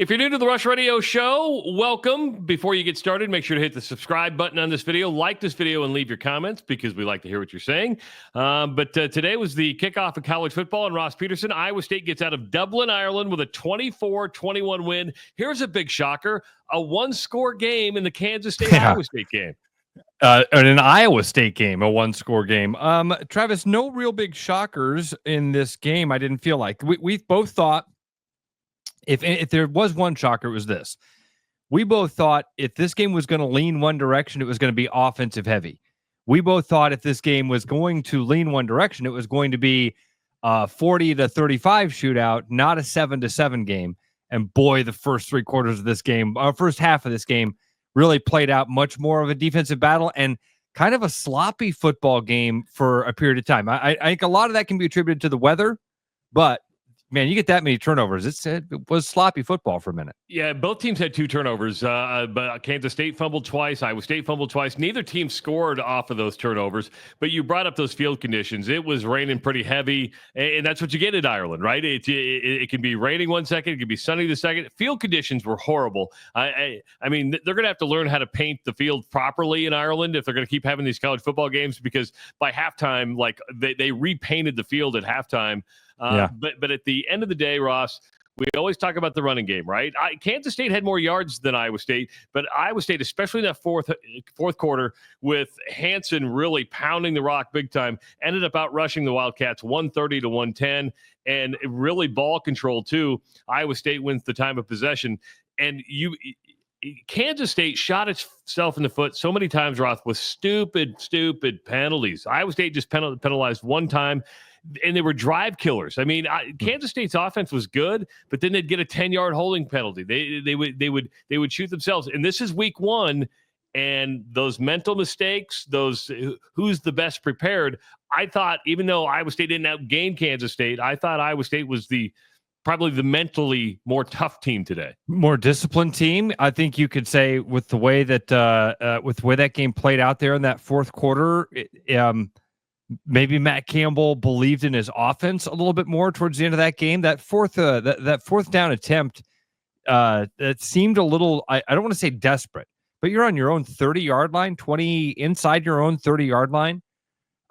If you're new to the Rush Radio Show, welcome. Before you get started, make sure to hit the subscribe button on this video, like this video, and leave your comments because we like to hear what you're saying. But today was the kickoff of college football, and Ross Peterson, Iowa State gets out of Dublin, Ireland with a 24-21 win. Here's a big shocker, a one-score game in the Kansas State-Iowa State game. An Iowa State game, a one-score game. Travis, no real big shockers in this game, I didn't feel like. We both thought, if there was one shocker, it was this. We both thought if this game was going to lean one direction, it was going to be offensive heavy. We both thought if this game was going to lean one direction, it was going to be a 40-35 shootout, not a 7-7 game. And boy, the first three quarters of this game, first half of this game, really played out much more of a defensive battle and kind of a sloppy football game for a period of time. I think a lot of that can be attributed to the weather, but man, you get that many turnovers. It was sloppy football for a minute. Yeah, both teams had two turnovers, but Kansas State fumbled twice. Iowa State fumbled twice. Neither team scored off of those turnovers, but you brought up those field conditions. It was raining pretty heavy, and that's what you get in Ireland, right? It can be raining one second. It can be sunny the second. Field conditions were horrible. I mean, they're going to have to learn how to paint the field properly in Ireland if they're going to keep having these college football games, because by halftime, like they repainted the field at halftime. But at the end of the day, Ross, we always talk about the running game, right? Kansas State had more yards than Iowa State, but Iowa State, especially in that fourth quarter, with Hansen really pounding the rock big time, ended up out rushing the Wildcats 130-110, and really ball control too. Iowa State wins the time of possession, and Kansas State shot itself in the foot so many times, Ross, with stupid penalties. Iowa State just penalized one time, and they were drive killers. I mean, Kansas State's offense was good, but then they'd get a 10-yard holding penalty. They would shoot themselves. And this is week one, and those mental mistakes, those who's the best prepared. I thought, even though Iowa State didn't outgain Kansas State, I thought Iowa State was probably the mentally more tough team today, more disciplined team. I think you could say with the way that game played out there in that fourth quarter. Maybe Matt Campbell believed in his offense a little bit more towards the end of that game. That fourth down attempt, that seemed a little, I don't want to say desperate, but you're on your own 30-yard line, 20 inside your own 30-yard line.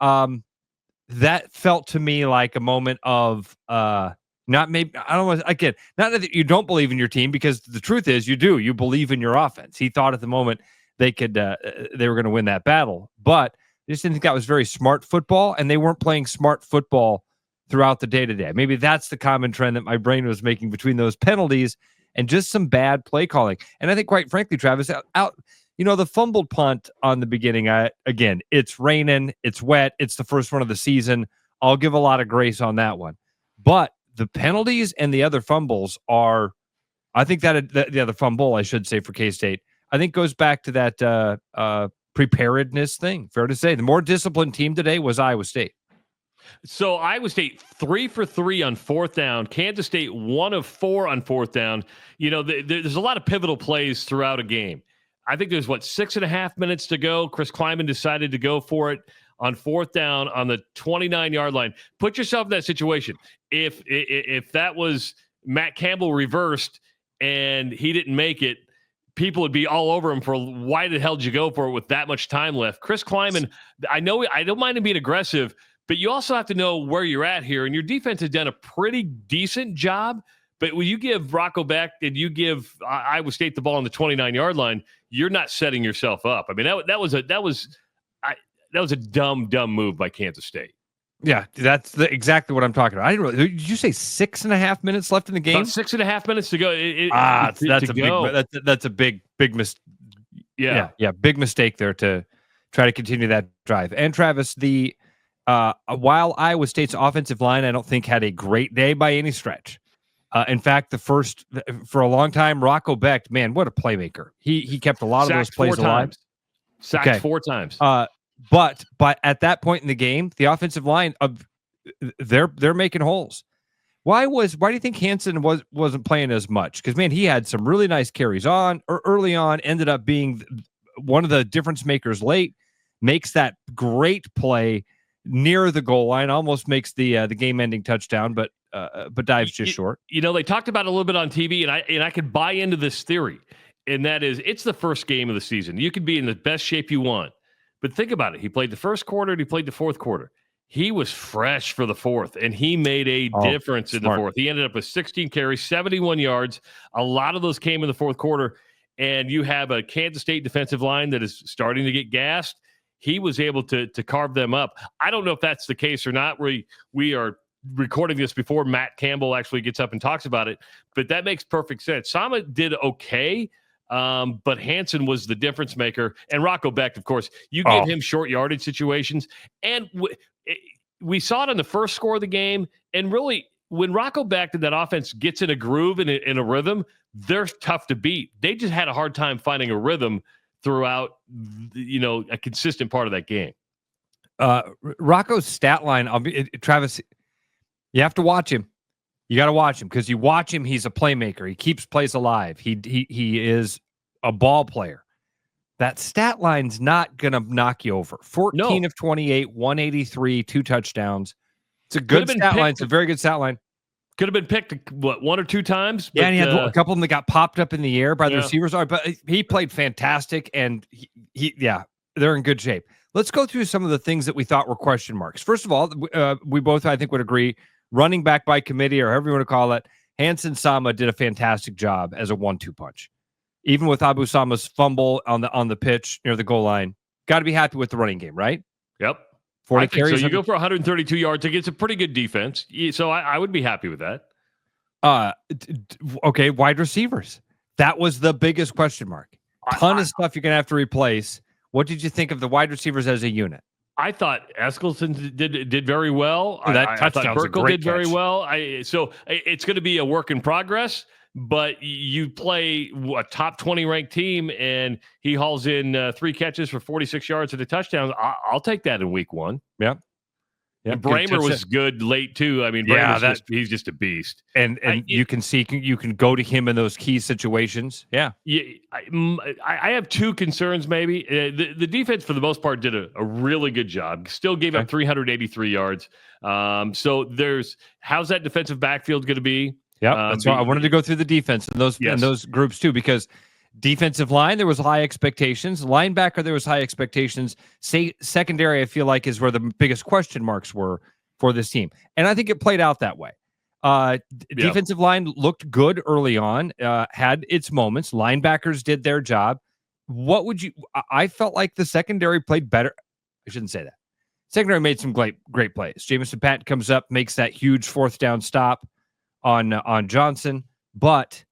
That felt to me like a moment of not that you don't believe in your team, because the truth is you do. You believe in your offense. He thought at the moment they were going to win that battle, but I just didn't think that was very smart football, and they weren't playing smart football throughout the day-to-day. Maybe that's the common trend that my brain was making between those penalties and just some bad play calling. And I think, quite frankly, Travis, the fumbled punt on the beginning, again, it's raining, it's wet, it's the first one of the season. I'll give a lot of grace on that one. But the penalties and the other fumbles are, I think that the other fumble, I should say, for K-State, I think goes back to that preparedness thing. Fair to say the more disciplined team today was Iowa State. So Iowa State 3 for 3 on fourth down. Kansas State 1 of 4 on fourth down. There's a lot of pivotal plays throughout a game. I think there's 6.5 minutes to go. Chris Kleiman decided to go for it on fourth down on the 29-yard line. Put yourself in that situation. If that was Matt Campbell reversed and he didn't make it, people would be all over him for why the hell did you go for it with that much time left. Chris Kleiman, I don't mind him being aggressive, but you also have to know where you're at here. And your defense has done a pretty decent job. But when you give Rocco Becht and you give Iowa State the ball on the 29-yard line, you're not setting yourself up. I mean, that was a dumb move by Kansas State. Yeah, that's exactly what I'm talking about. I didn't really. Did you say 6.5 minutes left in the game? About 6.5 minutes to go. That's a big mistake. Yeah, big mistake there to try to continue that drive. And Travis, while Iowa State's offensive line, I don't think had a great day by any stretch. In fact, for a long time, Rocco Becht, man, what a playmaker. He kept a lot of those plays alive. Sacked 4 times. But at that point in the game, the offensive line, they're making holes. Why do you think Hansen wasn't playing as much? Because, man, he had some really nice carries early on, ended up being one of the difference makers late, makes that great play near the goal line, almost makes the game-ending touchdown. But dives just short. They talked about it a little bit on TV, and I could buy into this theory, and that is it's the first game of the season. You could be in the best shape you want, but think about it. He played the first quarter, and he played the fourth quarter. He was fresh for the fourth, and he made a difference in the fourth. He ended up with 16 carries, 71 yards. A lot of those came in the fourth quarter, and you have a Kansas State defensive line that is starting to get gassed. He was able to carve them up. I don't know if that's the case or not. We are recording this before Matt Campbell actually gets up and talks about it, but that makes perfect sense. Sama did okay, but Hansen was the difference maker. And Rocco Becht, of course, you give him short yardage situations. And we saw it on the first score of the game. And really, when Rocco Becht and that offense gets in a groove and in a rhythm, they're tough to beat. They just had a hard time finding a rhythm throughout, a consistent part of that game. Rocco's stat line, Travis, you have to watch him. You got to watch him because you watch him. He's a playmaker. He keeps plays alive. He is a ball player. That stat line's not going to knock you over. 14 of 28, 183, 2 touchdowns. It's a good stat line. It's a very good stat line. Could have been picked, one or two times? Yeah, and he had a couple of them that got popped up in the air by the receivers. But he played fantastic, and they're in good shape. Let's go through some of the things that we thought were question marks. First of all, we both, I think, would agree, running back by committee, or however you want to call it, Hansen Sama did a fantastic job as a 1-2 punch. Even with Abu Sama's fumble on the pitch near the goal line, got to be happy with the running game, right? Yep. 40 carries. So you go for 132 yards against a pretty good defense. So I would be happy with that. Okay, wide receivers. That was the biggest question mark. Ton of stuff you're going to have to replace. What did you think of the wide receivers as a unit? I thought Eskilsson did very well. That I thought Burkle did very catch. well. So it's going to be a work in progress, but you play a top 20 ranked team, and he hauls in 3 catches for 46 yards and a touchdown. I'll take that in week 1. Yeah. And Bramer was good late too. I mean, he's just a beast. And you can see you can go to him in those key situations. Yeah. I have 2 concerns maybe. The defense for the most part did a really good job. Still gave up 383 yards. So how's that defensive backfield going to be? Yeah, that's why I wanted to go through the defense and those groups too, because defensive line, there was high expectations. Linebacker, there was high expectations. Secondary, I feel like, is where the biggest question marks were for this team. And I think it played out that way. Defensive line looked good early on, had its moments. Linebackers did their job. I felt like the secondary played better. I shouldn't say that. Secondary made some great plays. Jamison Patton comes up, makes that huge 4th down stop on Johnson, but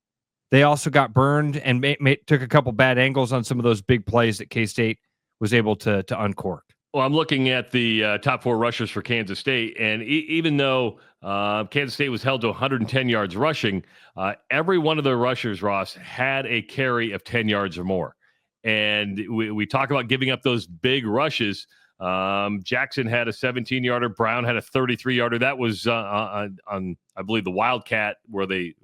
they also got burned and took a couple bad angles on some of those big plays that K-State was able to uncork. Well, I'm looking at the top 4 rushers for Kansas State, and even though Kansas State was held to 110 yards rushing, every one of their rushers, Ross, had a carry of 10 yards or more. And we talk about giving up those big rushes. Jackson had a 17-yarder. Brown had a 33-yarder. That was on I believe, the Wildcat, where they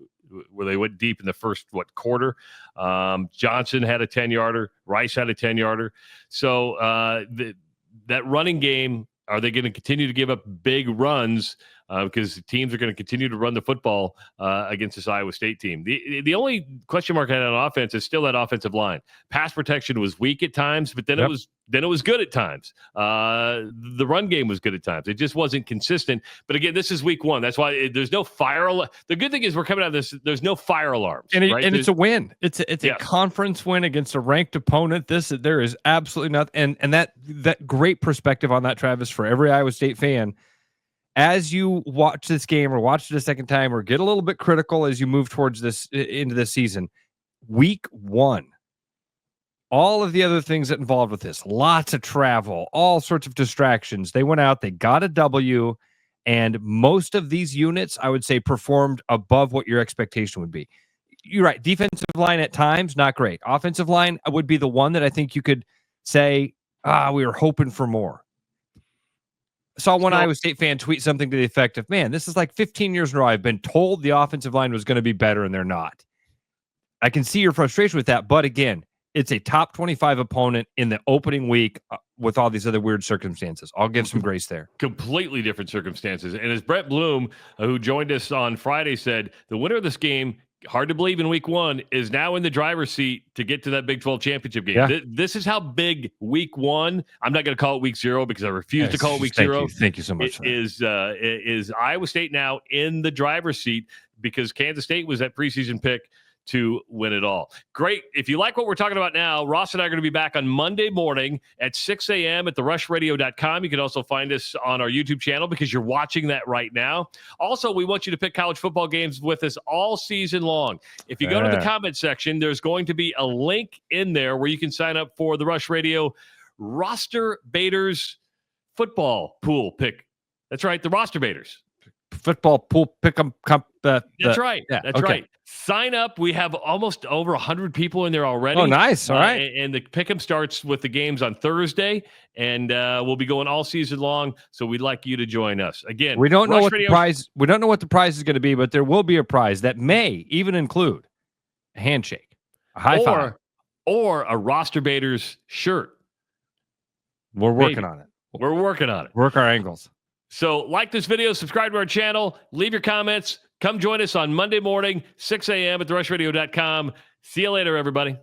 went deep in the first quarter. Johnson had a 10-yarder. Rice had a 10-yarder. So that running game, are they going to continue to give up big runs? Because teams are going to continue to run the football against this Iowa State team. The only question mark I had on offense is still that offensive line. Pass protection was weak at times, but then it was good at times. The run game was good at times. It just wasn't consistent. But again, this is week 1. That's why there's no fire. The good thing is we're coming out of this. There's no fire alarms, and right? It's a win. It's a conference win against a ranked opponent. There is absolutely nothing. And that great perspective on that, Travis, for every Iowa State fan. As you watch this game or watch it a second time or get a little bit critical as you move towards into this season, week 1, all of the other things that involved with this, lots of travel, all sorts of distractions. They went out, they got a W, and most of these units, I would say, performed above what your expectation would be. You're right. Defensive line at times, not great. Offensive line would be the one that I think you could say, we were hoping for more. Saw one Iowa State fan tweet something to the effect of, man, this is like 15 years in a row I've been told the offensive line was going to be better, and they're not. I can see your frustration with that, but again, it's a top 25 opponent in the opening week with all these other weird circumstances. I'll give some grace there. Completely different circumstances. And as Brett Bloom, who joined us on Friday, said, the winner of this game, hard to believe in week one, is now in the driver's seat to get to that Big 12 championship game. Yeah. This is how big week one, I'm not going to call it week zero because I refuse to call it week zero. Thank you so much. Is Iowa State now in the driver's seat because Kansas State was that preseason pick to win it all. Great. If you like what we're talking about now, Ross and I are going to be back on Monday morning at 6 a.m. at therushradio.com. You can also find us on our YouTube channel because you're watching that right now. Also, we want you to pick college football games with us all season long. If you go to the comment section, there's going to be a link in there where you can sign up for the Rush Radio Roster Baiters football pool pick. That's right, the Roster Baiters. Football pool pick 'em. That's right. Yeah, That's right. Sign up. We have almost over 100 people in there already. Oh, nice. All right. And the pick'em starts with the games on Thursday, and we'll be going all season long. So we'd like you to join us. Again, we don't know what the prize. We don't know what the prize is going to be, but there will be a prize that may even include a handshake, a high five, or a Roster Baiters shirt. We're working on it. We're working on it. Work our angles. So like this video, subscribe to our channel, leave your comments. Come join us on Monday morning, 6 a.m. at therushradio.com. See you later, everybody.